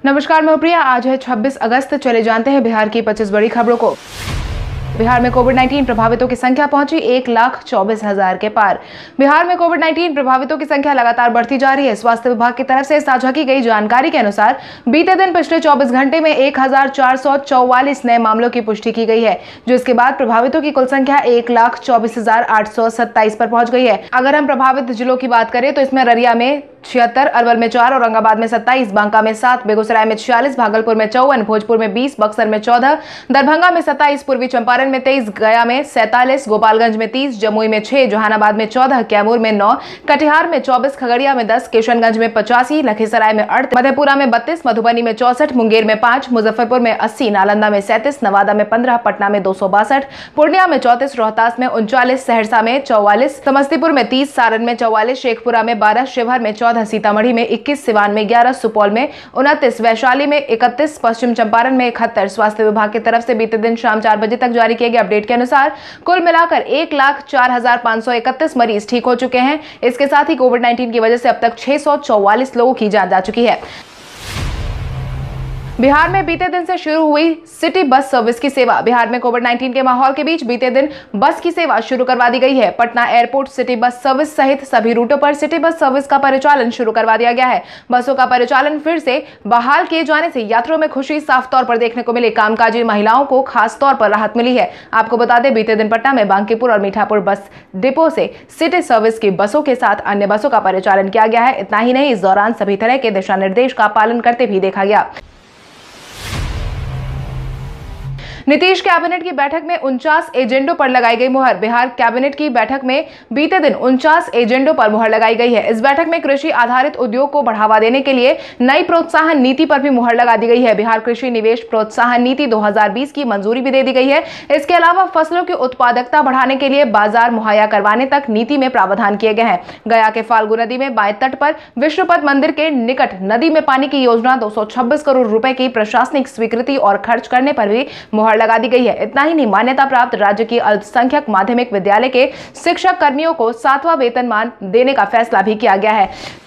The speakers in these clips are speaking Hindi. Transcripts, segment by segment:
नमस्कार, मैं प्रिया। आज है 26 अगस्त। चले जानते हैं बिहार की 25 बड़ी खबरों को। बिहार में कोविड-19 प्रभावितों की संख्या पहुंची 1,24,000 के पार। बिहार में कोविड-19 प्रभावितों की संख्या लगातार बढ़ती जा रही है। स्वास्थ्य विभाग की तरफ से साझा की गई जानकारी के अनुसार बीते दिन पिछले 24 घंटे में 1,444 नए मामलों की पुष्टि की गई है, जिसके बाद प्रभावितों की कुल संख्या 1,24,827 पर पहुंच गई है। अगर हम प्रभावित जिलों की बात करें तो इसमें अररिया में 76, अरवल में 4, औरंगाबाद में 27, बांका में 7, बेगूसराय में 46, भागलपुर में 54, भोजपुर में 20, बक्सर में 14, दरभंगा में 27, पूर्वी चंपारण में 23, गया में 47, गोपालगंज में 30, जमुई में 6, जहानाबाद में 14, कैमूर में 9, कटिहार में 24, खगड़िया में 10, किशनगंज में 85, लखीसराय में 38, मधेपुरा में 32, मधुबनी में 64, मुंगेर में 5, मुजफ्फरपुर में 80, नालंदा में 37, नवादा में 15, पटना में 262, पूर्णिया में 34, रोहतास में 39, सहरसा में 44, समस्तीपुर में 30, सारण में 44, शेखपुरा में 12, शिवहर में 14, सीतामढ़ी में 21, सिवान में 11, सुपौल में 29, वैशाली में 31, पश्चिम चंपारण में 71। स्वास्थ्य विभाग की तरफ से बीते दिन शाम 4 बजे तक जारी किए गए अपडेट के अनुसार कुल मिलाकर 1,04,531 मरीज ठीक हो चुके हैं। इसके साथ ही कोविड-19 की वजह से अब तक 644 लोगों की जान जा चुकी है। बिहार में बीते दिन से शुरू हुई सिटी बस सर्विस की सेवा। बिहार में कोविड-19 के माहौल के बीच बीते दिन बस की सेवा शुरू करवा दी गई है। Patna airport city bus service सहित सभी रूटों पर सिटी बस सर्विस का परिचालन शुरू करवा दिया गया है। बसों का परिचालन फिर से बहाल किए जाने से यात्रियों में खुशी साफ तौर पर देखने को मिली। कामकाजी महिलाओं को खास तौर पर राहत मिली है। आपको बता दें, बीते दिन पटना में बांकीपुर और मीठापुर बस डिपो से सिटी सर्विस की बसों के साथ अन्य बसों का परिचालन किया गया है। इतना ही नहीं, इस दौरान सभी तरह के दिशा निर्देश का पालन करते भी देखा गया। नीतीश कैबिनेट की बैठक में 49 एजेंडों पर लगाई गई मुहर। बिहार कैबिनेट की बैठक में बीते दिन 49 एजेंडों पर मुहर लगाई गई है। इस बैठक में कृषि आधारित उद्योग को बढ़ावा देने के लिए नई प्रोत्साहन नीति पर भी मुहर लगा दी गई है। बिहार कृषि निवेश प्रोत्साहन नीति 2020 की मंजूरी भी दे दी गई है। इसके अलावा फसलों की उत्पादकता बढ़ाने के लिए बाजार मुहैया करवाने तक नीति में प्रावधान किए गए हैं। गया के फाल्गु नदी में बाएं तट पर विष्णुपद मंदिर के निकट नदी में पानी की योजना 226 करोड़ रुपए की प्रशासनिक स्वीकृति और खर्च करने पर भी मुहर लगा दी गई है। इतना ही नहीं, मान्यता प्राप्त राज्य की अल्पसंख्यक माध्यमिक विद्यालय के शिक्षक कर्मियों को 7वां वेतनमान देने का फैसला भी किया गया है।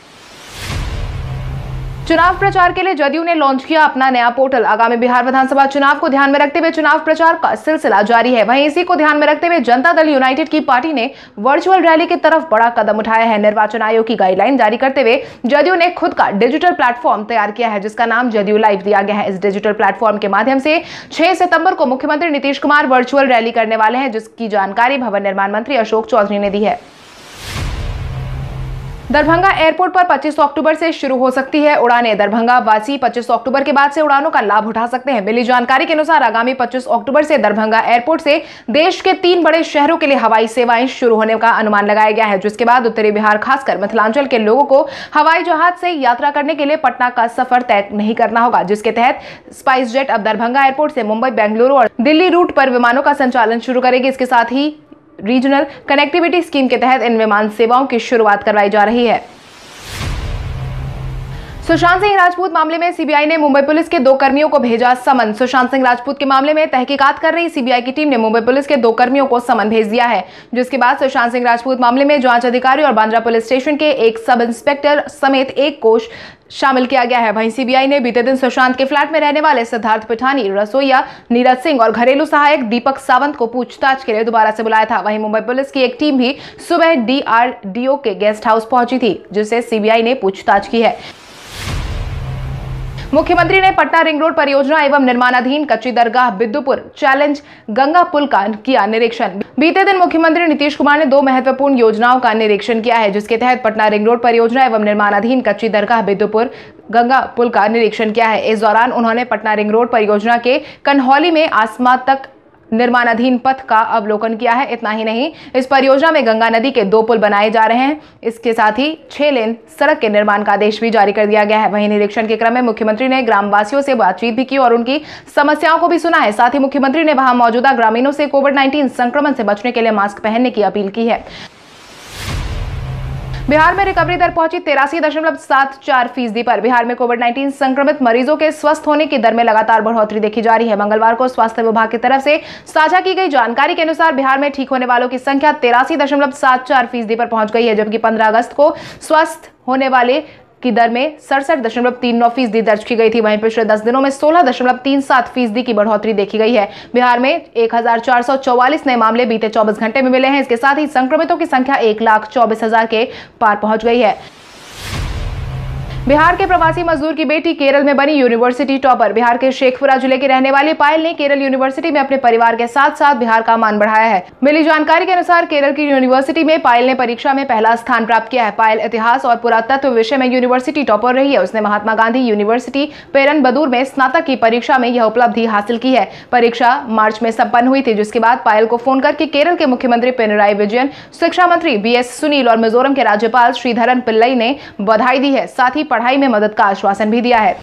चुनाव प्रचार के लिए जदयू ने लॉन्च किया अपना नया पोर्टल। आगामी बिहार विधानसभा चुनाव को ध्यान में रखते हुए चुनाव प्रचार का सिलसिला जारी है। वहीं इसी को ध्यान में रखते हुए जनता दल यूनाइटेड की पार्टी ने वर्चुअल रैली की तरफ बड़ा कदम उठाया है। निर्वाचन आयोग की गाइडलाइन जारी करते हुए जदयू ने खुद का डिजिटल प्लेटफॉर्म तैयार किया है, जिसका नाम जदयू लाइव दिया गया है। इस डिजिटल प्लेटफॉर्म के माध्यम से 6 सितंबर को मुख्यमंत्री नीतीश कुमार वर्चुअल रैली करने वाले हैं, जिसकी जानकारी भवन निर्माण मंत्री अशोक चौधरी ने दी है। दरभंगा एयरपोर्ट पर 25 अक्टूबर से शुरू हो सकती है उड़ानें। दरभंगा वासी 25 अक्टूबर के बाद से उड़ानों का लाभ उठा सकते हैं। मिली जानकारी के अनुसार आगामी 25 अक्टूबर से दरभंगा एयरपोर्ट से देश के 3 बड़े शहरों के लिए हवाई सेवाएं शुरू होने का अनुमान लगाया गया है, जिसके बाद उत्तरी बिहार खासकर मिथिलांचल के लोगों को हवाई जहाज से यात्रा करने के लिए पटना का सफर तय नहीं करना होगा, जिसके तहत स्पाइस जेट अब दरभंगा एयरपोर्ट से मुंबई, बेंगलुरु और दिल्ली रूट पर विमानों का संचालन शुरू करेगी। इसके साथ ही रीजनल कनेक्टिविटी स्कीम के तहत इन विमान सेवाओं की शुरुआत करवाई जा रही है। सुशांत सिंह राजपूत मामले में सीबीआई ने मुंबई पुलिस के 2 कर्मियों को भेजा समन। सुशांत सिंह राजपूत के मामले में तहकीकात कर रही सीबीआई की टीम ने मुंबई पुलिस के 2 कर्मियों को समन भेज दिया है, जिसके बाद सुशांत सिंह राजपूत मामले में जांच अधिकारी और बांद्रा पुलिस स्टेशन के एक सब इंस्पेक्टर समेत 1 को शामिल किया गया है। वहीं सीबीआई ने बीते दिन सुशांत के फ्लैट में रहने वाले सिद्धार्थ पिठानी, रसोईया नीरज सिंह और घरेलू सहायक दीपक सावंत को पूछताछ के लिए दोबारा से बुलाया था। वहीं मुंबई पुलिस की एक टीम भी सुबह DRDO के गेस्ट हाउस पहुंची थी, जिससे सीबीआई ने पूछताछ की है। मुख्यमंत्री ने पटना रिंग रोड परियोजना एवं निर्माणाधीन कच्ची दरगाह बिद्दुपुर चैलेंज गंगा पुल का किया निरीक्षण। बीते दिन मुख्यमंत्री नीतीश कुमार ने 2 महत्वपूर्ण योजनाओं का निरीक्षण किया है, जिसके तहत पटना रिंग रोड परियोजना एवं निर्माणाधीन कच्ची दरगाह बिद्दुपुर गंगा पुल का निरीक्षण किया है। इस दौरान उन्होंने पटना रिंग रोड परियोजना के कन्हौली में आसमा तक निर्माणाधीन पथ का अवलोकन किया है। इतना ही नहीं, इस परियोजना में गंगा नदी के 2 पुल बनाए जा रहे हैं। इसके साथ ही 6 लेन सड़क के निर्माण का आदेश भी जारी कर दिया गया है। वहीं निरीक्षण के क्रम में मुख्यमंत्री ने ग्रामवासियों से बातचीत भी की और उनकी समस्याओं को भी सुना है। साथ ही मुख्यमंत्री ने वहां मौजूदा ग्रामीणों से कोविड-19 संक्रमण से बचने के लिए मास्क पहनने की अपील की है। बिहार में रिकवरी दर पहुंची 83.74% पर। बिहार में कोविड-19 संक्रमित मरीजों के स्वस्थ होने की दर में लगातार बढ़ोतरी देखी जा रही है। मंगलवार को स्वास्थ्य विभाग की तरफ से साझा की गई जानकारी के अनुसार बिहार में ठीक होने वालों की संख्या 83.74% पर पहुंच गई है, जबकि 15 अगस्त को स्वस्थ होने वाले की दर में 67.39% दर्ज की गई थी। वहीं पिछले 10 दिनों में 16.37% की बढ़ोतरी देखी गई है। बिहार में 1444 नए मामले बीते 24 घंटे में मिले हैं। इसके साथ ही संक्रमितों की संख्या 1,24,000 के पार पहुंच गई है। बिहार के प्रवासी मजदूर की बेटी केरल में बनी यूनिवर्सिटी टॉपर। बिहार के शेखपुरा जिले के रहने वाली पायल ने केरल यूनिवर्सिटी में अपने परिवार के साथ साथ बिहार का मान बढ़ाया है। मिली जानकारी के अनुसार केरल की यूनिवर्सिटी में पायल ने परीक्षा में पहला स्थान प्राप्त किया है। पायल इतिहास और पुरातत्व विषय में यूनिवर्सिटी टॉपर रही है। उसने महात्मा गांधी यूनिवर्सिटी पेरनबदूर में स्नातक की परीक्षा में यह उपलब्धि हासिल की है। परीक्षा मार्च में संपन्न हुई थी, जिसके बाद पायल को फोन करके केरल के मुख्यमंत्री पिनराई विजयन, शिक्षा मंत्री BS सुनील और मिजोरम के राज्यपाल श्रीधरन पिल्लई ने बधाई दी है। साथ ही पढ़ाई में मदद का आश्वासन भी दिया है।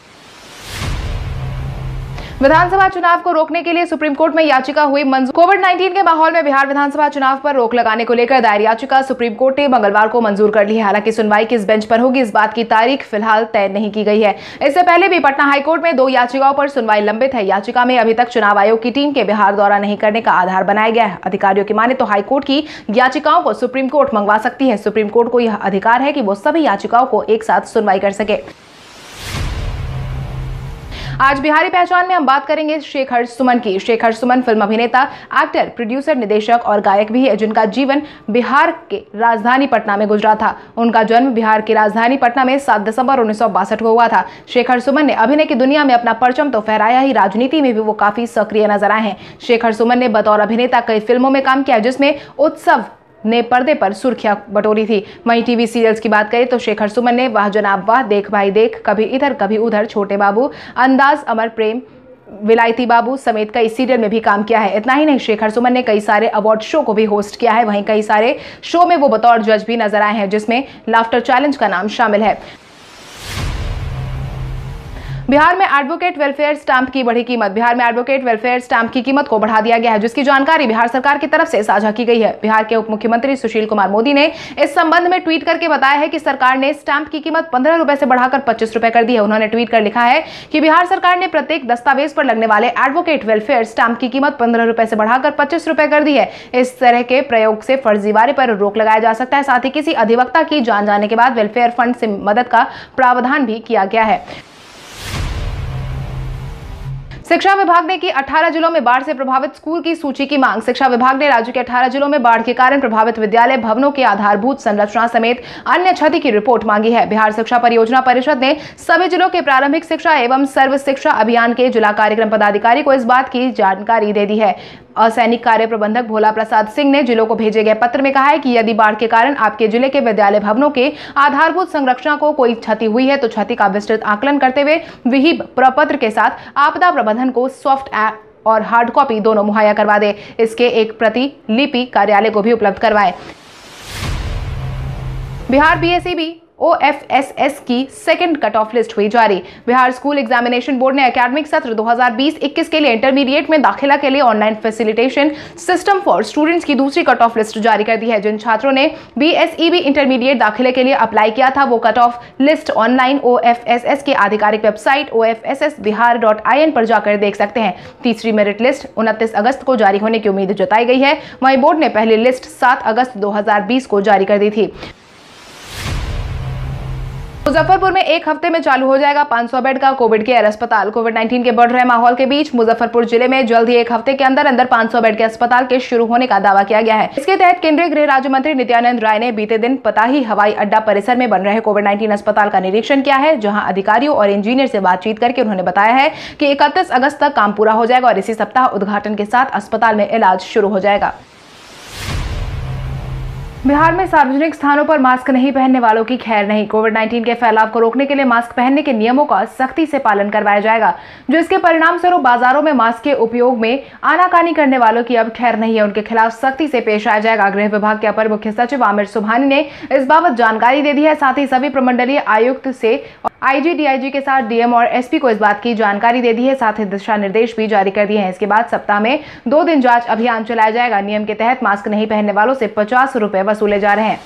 विधानसभा चुनाव को रोकने के लिए सुप्रीम कोर्ट में याचिका हुई मंजूर। कोविड-19 के माहौल में बिहार विधानसभा चुनाव पर रोक लगाने को लेकर दायर याचिका सुप्रीम कोर्ट ने मंगलवार को मंजूर कर ली है। हालांकि सुनवाई किस बेंच पर होगी, इस बात की तारीख फिलहाल तय नहीं की गई है। इससे पहले भी पटना हाईकोर्ट में 2 याचिकाओं पर सुनवाई लंबित है। याचिका में अभी तक चुनाव आयोग की टीम के बिहार दौरा नहीं करने का आधार बनाया गया है। अधिकारियों की माने तो हाईकोर्ट की याचिकाओं को सुप्रीम कोर्ट मंगवा सकती है। सुप्रीम कोर्ट को यह अधिकार है कि वो सभी याचिकाओं को एक साथ सुनवाई कर सके। आज बिहारी पहचान में हम बात करेंगे शेख हर्ष सुमन की। शेख हर्ष सुमन फिल्म अभिनेता, एक्टर, प्रोड्यूसर, निदेशक और गायक भी है, जिनका जीवन बिहार के राजधानी पटना में गुजरा था। उनका जन्म बिहार की राजधानी पटना में 7 दिसंबर 1962 को हुआ था। शेख हर्ष सुमन ने अभिनय की दुनिया में अपना परचम तो फहराया ही, राजनीति में भी वो काफी सक्रिय नजर आए हैं। शेख हर्ष सुमन ने बतौर अभिनेता कई फिल्मों में काम किया, जिसमें उत्सव ने पर्दे पर सुर्खियां बटोरी थी। वहीं टीवी सीरियल्स की बात करें तो शेख हर्ष सुमन ने वाह जनाब वाह, देख भाई देख, कभी इधर कभी उधर, छोटे बाबू, अंदाज, अमर प्रेम, विलायती बाबू समेत कई सीरियल में भी काम किया है। इतना ही नहीं, शेख हर्ष सुमन ने कई सारे अवार्ड शो को भी होस्ट किया है। वहीं कई सारे शो में वो बतौर जज भी नजर आए हैं, जिसमें लाफ्टर चैलेंज का नाम शामिल है। बिहार में एडवोकेट वेलफेयर स्टैंप की बढ़ी कीमत। बिहार में एडवोकेट वेलफेयर स्टैंप की कीमत को बढ़ा दिया गया है, जिसकी जानकारी बिहार सरकार की तरफ से साझा की गई है। बिहार के उप मुख्यमंत्री सुशील कुमार मोदी ने इस संबंध में ट्वीट करके बताया है कि सरकार ने स्टैंप की कीमत 15 रुपए से बढ़ाकर 25 रुपए कर दी है। उन्होंने ट्वीट कर लिखा है कि बिहार सरकार ने प्रत्येक दस्तावेज पर लगने वाले एडवोकेट वेलफेयर स्टैंप की कीमत 15 रुपए से बढ़ाकर 25 रुपए कर दी है। इस तरह के प्रयोग से फर्जीवाड़े पर रोक लगाया जा सकता है। साथ ही किसी अधिवक्ता की जान जाने के बाद वेलफेयर फंड से मदद का प्रावधान भी किया गया है। शिक्षा विभाग ने की 18 जिलों में बाढ़ से प्रभावित स्कूल की सूची की मांग। शिक्षा विभाग ने राज्य के 18 जिलों में बाढ़ के कारण प्रभावित विद्यालय भवनों के आधारभूत संरचना समेत अन्य क्षति की रिपोर्ट मांगी है। बिहार शिक्षा परियोजना परिषद ने सभी जिलों के प्रारंभिक शिक्षा एवं सर्व शिक्षा अभियान के जिला कार्यक्रम पदाधिकारी को इस बात की जानकारी दे दी है। असैनिक कार्य प्रबंधक भोला प्रसाद सिंह ने जिलों को भेजे गए पत्र में कहा है कि यदि बाढ़ के कारण आपके जिले के विद्यालय भवनों के आधारभूत संरचना को कोई क्षति हुई है तो क्षति का विस्तृत आकलन करते हुए विहिप प्रपत्र के साथ आपदा प्रबंधन को सॉफ्ट और हार्ड कॉपी दोनों मुहैया करवा दे। इसके एक प्रति लिपि कार्यालय को भी उपलब्ध करवाएं। बिहार BSEB OFSS की सेकंड कट ऑफ लिस्ट हुई जारी। बिहार स्कूल एग्जामिनेशन बोर्ड ने एकेडमिक सत्र 2020-21 के लिए इंटरमीडिएट में दाखिला के लिए online facilitation system for students की दूसरी कट ऑफ लिस्ट जारी कर दी है। जिन छात्रों ने BSEB इंटरमीडिएट दाखिले के लिए अप्लाई किया था, वो cut off list online OFSS की आधिकारिक वेबसाइट OFSSBihar.in पर जाकर देख सकते हैं। तीसरी मेरिट लिस्ट 29 अगस्त को जारी होने की उम्मीद जताई गई है। वहीं बोर्ड ने पहली लिस्ट 7 अगस्त 2020 को जारी कर दी थी। मुजफ्फरपुर में एक हफ्ते में चालू हो जाएगा 500 बेड का कोविड केयर अस्पताल। कोविड-19 के बढ़ रहे माहौल के बीच मुजफ्फरपुर जिले में जल्द ही एक हफ्ते के अंदर 500 बेड के अस्पताल के शुरू होने का दावा किया गया है। इसके तहत केंद्रीय गृह राज्य मंत्री नित्यानंद राय ने बीते दिन पताही हवाई अड्डा परिसर में बन रहे कोविड-19 अस्पताल का निरीक्षण किया है, जहां अधिकारियों और इंजीनियर से बातचीत करके उन्होंने बताया है कि 31 अगस्त तक काम पूरा हो जाएगा और इसी सप्ताह उद्घाटन के साथ अस्पताल में इलाज शुरू हो जाएगा। बिहार में सार्वजनिक स्थानों पर मास्क नहीं पहनने वालों की खैर नहीं। कोविड-19 के फैलाव को रोकने के लिए मास्क पहनने के नियमों का सख्ती से पालन करवाया जाएगा, जो इसके परिणाम स्वरूप बाजारों में मास्क के उपयोग में आनाकानी करने वालों की अब खैर नहीं है। उनके खिलाफ सख्ती से पेश आया जाएगा। गृह विभाग के अपर मुख्य सचिव आमिर सुबहानी ने इस बाबत जानकारी दे दी है। साथ ही सभी प्रमंडलीय आयुक्त से IG, DIG के साथ DM और SP को इस बात की जानकारी दे दी है। साथ ही दिशा निर्देश भी जारी कर दिए हैं। इसके बाद सप्ताह में 2 दिन जांच अभियान चलाया जाएगा। नियम के तहत मास्क नहीं पहनने वालों से 50 रुपए वसूले जा रहे हैं।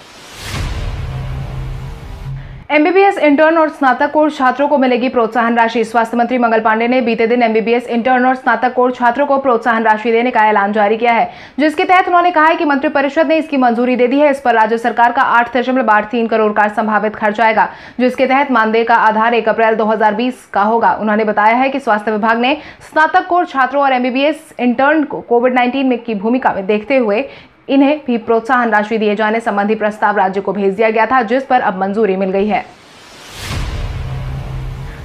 एमबीबीएस इंटर्न और स्नातक कोर्स छात्रों को मिलेगी प्रोत्साहन राशि। स्वास्थ्य मंत्री मंगल पांडे ने बीते दिन एमबीबीएस इंटर्न और स्नातक कोर्स छात्रों को प्रोत्साहन राशि देने का ऐलान जारी किया है, जिसके तहत उन्होंने कहा है कि मंत्रिपरिषद ने इसकी मंजूरी दे दी है। इस पर राज्य सरकार का 8.83 करोड़ का संभावित खर्च आएगा, जिसके तहत मानदेय का आधार 1 अप्रैल 2020 का होगा। उन्होंने बताया है कि स्वास्थ्य विभाग ने स्नातक कोर्स छात्रों और एमबीबीएस इंटर्न को कोविड-19 की भूमिका में देखते हुए इन्हें भी प्रोत्साहन राशि दिए जाने संबंधी प्रस्ताव राज्य को भेज दिया गया था, जिस पर अब मंजूरी मिल गई है।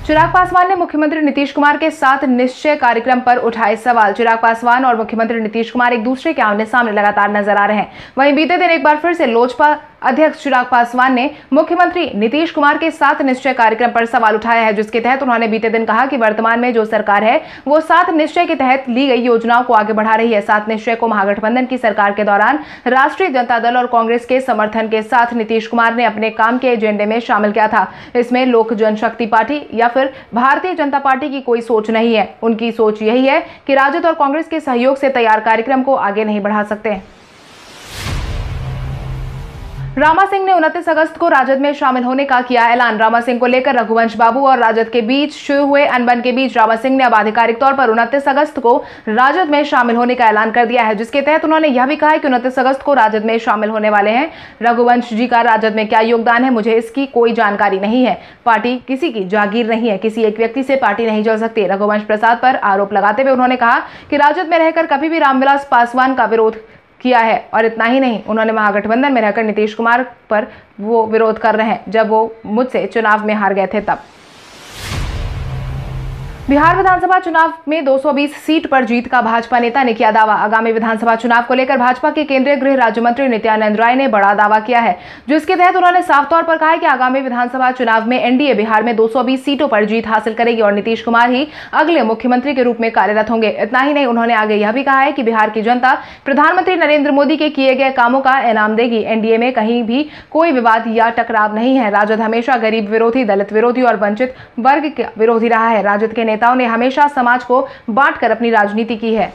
चिराग पासवान ने मुख्यमंत्री नीतीश कुमार के साथ निश्चय कार्यक्रम पर उठाए सवाल। चिराग पासवान और मुख्यमंत्री नीतीश कुमार एक दूसरे के आमने सामने लगातार नजर आ रहे हैं। वहीं बीते दिन एक बार फिर से लोजपा अध्यक्ष चिराग पासवान ने मुख्यमंत्री नीतीश कुमार के साथ निश्चय कार्यक्रम पर सवाल उठाया है, जिसके तहत उन्होंने बीते दिन कहा कि वर्तमान में जो सरकार है वो 7 निश्चय के तहत ली गई योजनाओं को आगे बढ़ा रही है। 7 निश्चय को महागठबंधन की सरकार के दौरान राष्ट्रीय जनता दल और कांग्रेस के समर्थन के साथ नीतीश कुमार ने अपने काम के एजेंडे में शामिल किया था। इसमें लोक जनशक्ति पार्टी या फिर भारतीय जनता पार्टी की कोई सोच नहीं है। उनकी सोच यही है कि राजद और कांग्रेस के सहयोग से तैयार कार्यक्रम को आगे नहीं बढ़ा सकते। रामा सिंह ने 29 अगस्त को राजद में शामिल होने का किया ऐलान। रामा सिंह को लेकर रघुवंश बाबू और राजद के बीच शुरू हुए अनबन के बीच रामा सिंह ने अब आधिकारिक तौर पर 29 अगस्त को राजद में शामिल होने का ऐलान कर दिया है, जिसके तहत उन्होंने यह भी कहा है कि 29 अगस्त को राजद में शामिल होने वाले हैं। रघुवंश जी का राजद में क्या योगदान है, मुझे इसकी कोई जानकारी नहीं है। पार्टी किसी की जागीर नहीं है, किसी एक व्यक्ति से पार्टी नहीं चल सकती। रघुवंश प्रसाद पर आरोप लगाते हुए उन्होंने कहा कि राजद में रहकर कभी भी रामविलास पासवान का विरोध किया है, और इतना ही नहीं, उन्होंने महागठबंधन में रहकर नीतीश कुमार पर वो विरोध कर रहे हैं जब वो मुझसे चुनाव में हार गए थे तब। बिहार विधानसभा चुनाव में 220 सीट पर जीत का भाजपा नेता ने किया दावा। आगामी विधानसभा चुनाव को लेकर भाजपा के केंद्रीय गृह राज्य मंत्री नित्यानंद राय ने बड़ा दावा किया है, जिसके तहत उन्होंने साफ तौर पर कहा है कि आगामी विधानसभा चुनाव में एनडीए बिहार में 220 सीटों पर जीत हासिल करेगी और नीतीश कुमार ही अगले मुख्यमंत्री के रूप में कार्यरत होंगे। इतना ही नहीं, उन्होंने आगे यह भी कहा है कि बिहार की जनता प्रधानमंत्री नरेंद्र मोदी के किए गए कामों का इनाम देगी। एनडीए में कहीं भी कोई विवाद या टकराव नहीं है। राजद हमेशा गरीब विरोधी, दलित विरोधी और वंचित वर्ग का विरोधी रहा है। राजद के नेताओं ने हमेशा समाज को बांटकर अपनी राजनीति की है।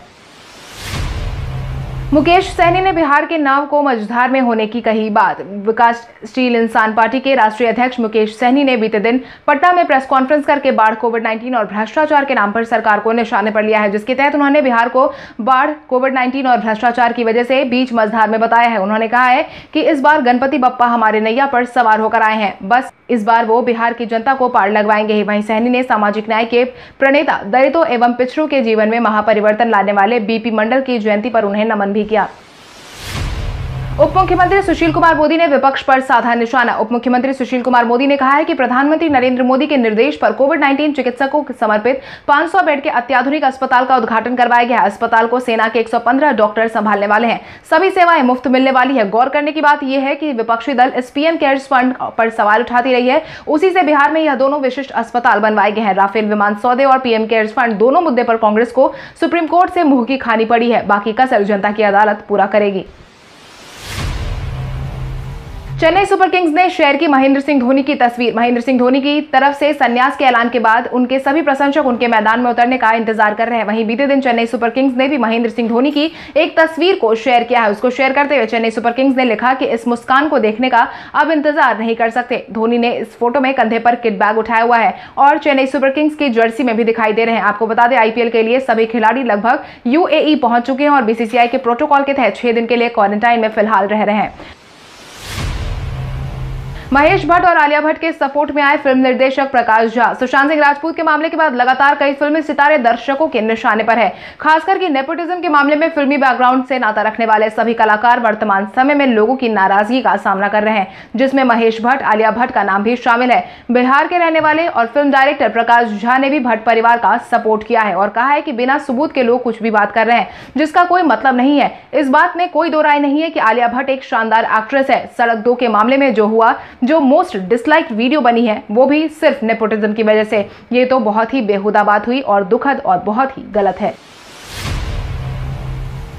मुकेश सहनी ने बिहार के नाव को मझधार में होने की कही बात। विकासशील इंसान पार्टी के राष्ट्रीय अध्यक्ष मुकेश सहनी ने बीते दिन पटना में प्रेस कॉन्फ्रेंस करके बाढ़, कोविड-19 और भ्रष्टाचार के नाम पर सरकार को निशाने पर लिया है, जिसके तहत उन्होंने बिहार को बाढ़, कोविड-19 और भ्रष्टाचार की वजह से बीच मझधार में बताया है। उन्होंने कहा है कि इस बार गणपति बप्पा हमारे नैया पर सवार होकर आए हैं, बस इस बार वो बिहार की जनता को पार लगवाएंगे ही। वहीं सहनी ने सामाजिक न्याय के प्रणेता, दलितों एवं पिछड़ों के जीवन में महापरिवर्तन लाने वाले बीपी मंडल की जयंती पर उन्हें नमन भी किया। उप मुख्यमंत्री सुशील कुमार मोदी ने विपक्ष पर साधा निशाना। उप मुख्यमंत्री सुशील कुमार मोदी ने कहा है कि प्रधानमंत्री नरेंद्र मोदी के निर्देश पर कोविड-19 चिकित्सकों को समर्पित 500 बेड के अत्याधुनिक अस्पताल का उद्घाटन करवाया गया है। अस्पताल को सेना के 115 डॉक्टर संभालने वाले हैं। सभी सेवाएं मुफ्त मिलने वाली है। गौर करने की बात यह है कि विपक्षी दल इस पीएम केयर्स फंड पर सवाल उठाती रही है, उसी से बिहार में यह दोनों विशिष्ट अस्पताल बनवाए गए हैं। राफेल विमान सौदे और पीएम केयर्स फंड दोनों मुद्दे पर कांग्रेस को सुप्रीम कोर्ट से मुंह की खानी पड़ी है। बाकी कसर जनता की अदालत पूरा करेगी। चेन्नई सुपर किंग्स ने शेयर की महेंद्र सिंह धोनी की तस्वीर। महेंद्र सिंह धोनी की तरफ से संन्यास के ऐलान के बाद उनके सभी प्रशंसक उनके मैदान में उतरने का इंतजार कर रहे हैं। वहीं बीते दिन चेन्नई सुपर किंग्स ने भी महेंद्र सिंह धोनी की एक तस्वीर को शेयर किया है। उसको शेयर करते हुए चेन्नई सुपर किंग्स ने लिखा कि इस मुस्कान को देखने का अब इंतजार नहीं कर सकते। धोनी ने इस फोटो में कंधे पर किट बैग उठाया हुआ है और चेन्नई सुपर किंग्स की जर्सी में भी दिखाई दे रहे हैं। आपको बता दें, आईपीएल के लिए सभी खिलाड़ी लगभग यूएई पहुंच चुके हैं और बीसीसीआई के प्रोटोकॉल के तहत 6 दिन के लिए क्वारंटाइन में फिलहाल रह रहे हैं। महेश भट्ट और आलिया भट्ट के सपोर्ट में आए फिल्म निर्देशक प्रकाश झा। सुशांत सिंह राजपूत के मामले के बाद लगातार कई फिल्मी सितारे दर्शकों के निशाने पर है। खासकर कि नेपोटिज्म के मामले में फिल्मी बैकग्राउंड से नाता रखने वाले सभी कलाकार वर्तमान समय में लोगों की नाराजगी का सामना कर रहे हैं, जिसमें महेश भट्ट, आलिया भट्ट का नाम भी शामिल है। बिहार के रहने वाले और फिल्म डायरेक्टर प्रकाश झा ने भी भट्ट परिवार का सपोर्ट किया है और कहा है कि बिना सबूत के लोग कुछ भी बात कर रहे हैं, जिसका कोई मतलब नहीं है। इस बात में कोई दो राय नहीं है कि आलिया भट्ट एक शानदार एक्ट्रेस है। सड़क 2 के मामले में जो मोस्ट डिसलाइक्ड वीडियो बनी है वो भी सिर्फ नेपोटिज्म की वजह से। ये तो बहुत ही बेहुदा बात हुई और दुखद और बहुत ही गलत है।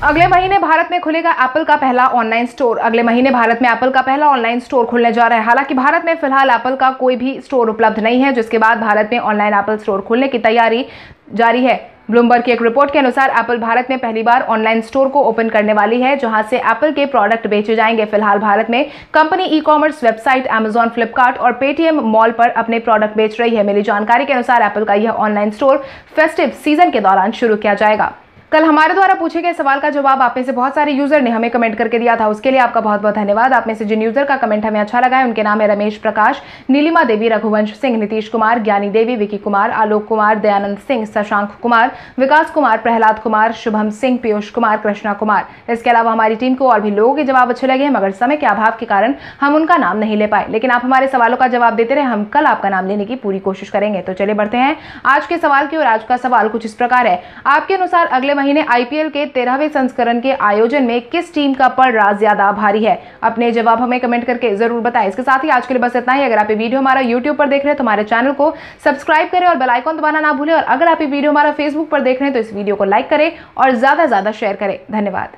अगले महीने भारत में खुलेगा एप्पल का पहला ऑनलाइन स्टोर। अगले महीने भारत में एप्पल का पहला ऑनलाइन स्टोर खुलने जा रहा है। हालांकि भारत में फिलहाल एप्पल का कोई भी स्टोर उपलब्ध नहीं है, जिसके बाद भारत में ऑनलाइन एप्पल स्टोर खुलने की तैयारी जारी है। ब्लूमबर्ग की एक रिपोर्ट के अनुसार एप्पल भारत में पहली बार ऑनलाइन स्टोर को ओपन करने वाली है, जहां से एप्पल के प्रोडक्ट बेचे जाएंगे। फिलहाल भारत में company ecommerce website Amazon, Flipkart और पेटीएम मॉल पर अपने प्रोडक्ट बेच रही है। मिली जानकारी के अनुसार एप्पल का यह ऑनलाइन स्टोर फेस्टिव सीजन के दौरान शुरू किया जाएगा। कल हमारे द्वारा पूछे गए सवाल का जवाब आप में से बहुत सारे यूजर ने हमें कमेंट करके दिया था, उसके लिए आपका बहुत बहुत धन्यवाद। आप में से जिन यूजर का कमेंट हमें अच्छा लगा है उनके नाम है रमेश प्रकाश, नीलिमा देवी, रघुवंश सिंह, नीतीश कुमार, ज्ञानी देवी, विकी कुमार, आलोक कुमार, दयानंद सिंह, शशांक कुमार, विकास कुमार, प्रहलाद कुमार, शुभम सिंह, पीयूष कुमार, कृष्णा कुमार। इसके अलावा हमारी टीम को और भी लोगों के जवाब अच्छे लगे, मगर समय के अभाव के कारण हम उनका नाम नहीं ले पाए, लेकिन आप हमारे सवालों का जवाब देते रहे। हम कल आपका नाम लेने की पूरी कोशिश करेंगे। तो चलिए बढ़ते हैं आज के सवाल की ओर। आज का सवाल कुछ इस प्रकार है, आपके अनुसार अगले महीने आईपीएल के 13वें संस्करण के आयोजन में किस टीम का पलड़ा ज्यादा भारी है? अपने जवाब हमें कमेंट करके जरूर बताएं। इसके साथ ही आज के लिए बस इतना ही। अगर आप ये वीडियो हमारा यूट्यूब पर देख रहे हैं तो हमारे चैनल को सब्सक्राइब करें और बेल आइकन दबाना ना भूलें। और अगर आप ये वीडियो हमारा फेसबुक पर देख रहे हैं तो इस वीडियो को लाइक करें और ज्यादा से ज्यादा शेयर करें। धन्यवाद।